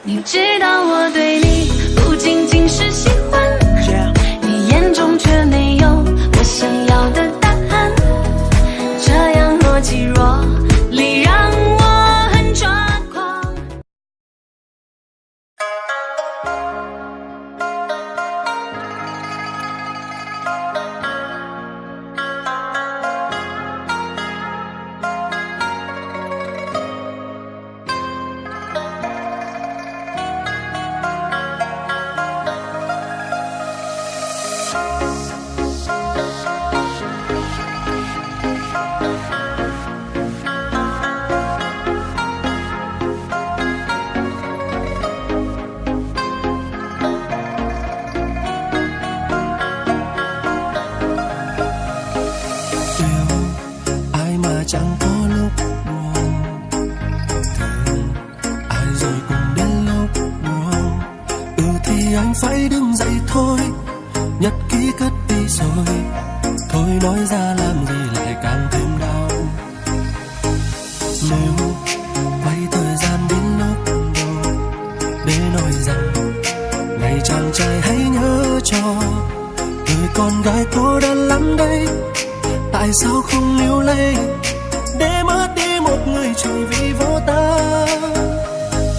你知道我对你不仅仅是喜欢，你眼中却没有我想要的答案，这样若即若离让我很抓狂。Chẳng có lúc buồn, thường ai rồi cũng đến lúc buồn. Thì anh phải đứng dậy thôi, nhật ký cất đi rồi. Thôi nói ra làm gì lại càng thêm đau. Nếu quay thời gian đến lúc đầu để nói rằng ngày chàng trai hãy nhớ cho người con gái cô đơn lắm đây. Tại sao không níu lấy để mất đi một người chỉ vì vô ta?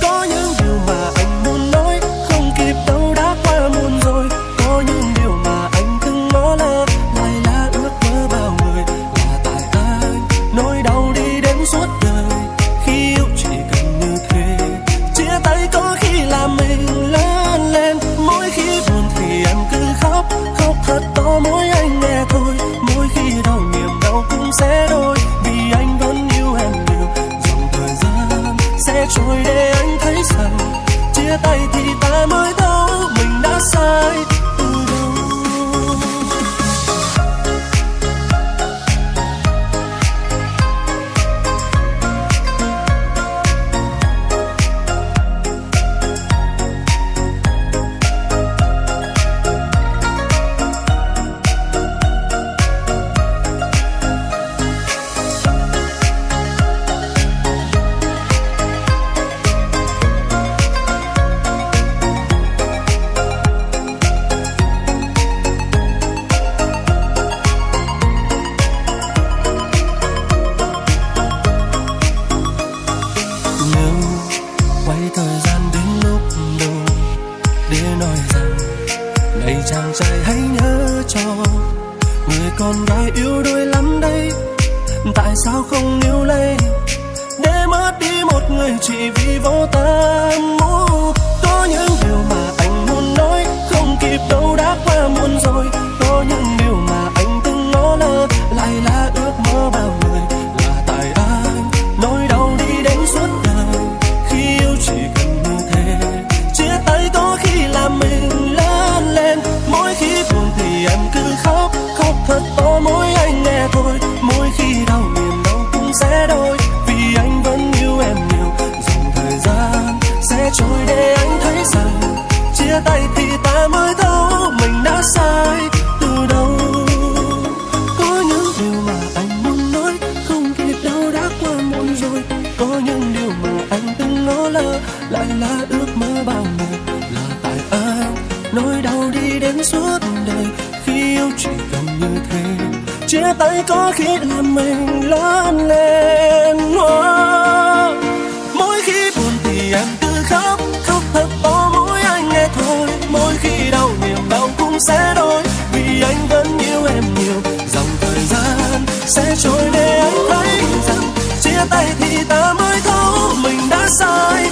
Có những điều mà anh muốn nói không kịp đâu đã qua muộn rồi. Có những điều mà anh từng ngó lơ lại là ước mơ bao người. Là tại ai nỗi đau đi đến suốt đời, khi yêu chỉ cần như thế. Chia tay có khi làm mình lớn lên, mỗi khi buồn thì em cứ khóc, khóc thật to mỗi anh nghe thôi. Mỗi khi đau niềm đau cũng sẽ đôi, vì anh vẫn yêu em nhiều. Dòng thời gian sẽ trôi để anh thấy rằng chia tay thì ta mới thấu mình đã sai từ đâu. Quay thời gian đến lúc đầu để nói rằng này chàng trai hãy nhớ cho người con gái yếu đuối lắm đây. Tại sao không níu lấy để mất đi một người chỉ vì vô tâm? Có những điều mà anh muốn nói không kịp đâu đã qua muộn rồi. Có những điều mà anh từng ngó lơ lại là ước mơ bao người. Là tại anh nỗi đau đi đến suốt đời, khi yêu chỉ cần như thế. Chia tay có khi làm mình lớn lên, mỗi khi buồn thì em cứ khóc, khóc thật to mỗi anh nghe thôi. Mỗi khi đau niềm đau cũng sẽ đôi, vì anh vẫn yêu em nhiều. Dòng thời gian sẽ trôi để anh thấy rằng chia tay thì ta mới thấu mình đã sai từ đâu. Có những điều mà anh muốn nói không kịp đâu đã qua muộn rồi. Có những điều mà anh từng ngó lơ lại là ước mơ bao người. Là tại anh nỗi đau đi đến suốt đời, khi yêu chỉ cần như thế. Chia tay có khi làm mình lớn lên. Mỗi khi buồn thì em cứ khóc, khóc thật to mỗi anh nghe thôi. Mỗi khi đau niềm đau cũng sẽ đôi, vì anh vẫn yêu em nhiều. Dòng thời gian sẽ trôi để anh thấy rằng chia tay thì ta mới thấu mình đã sai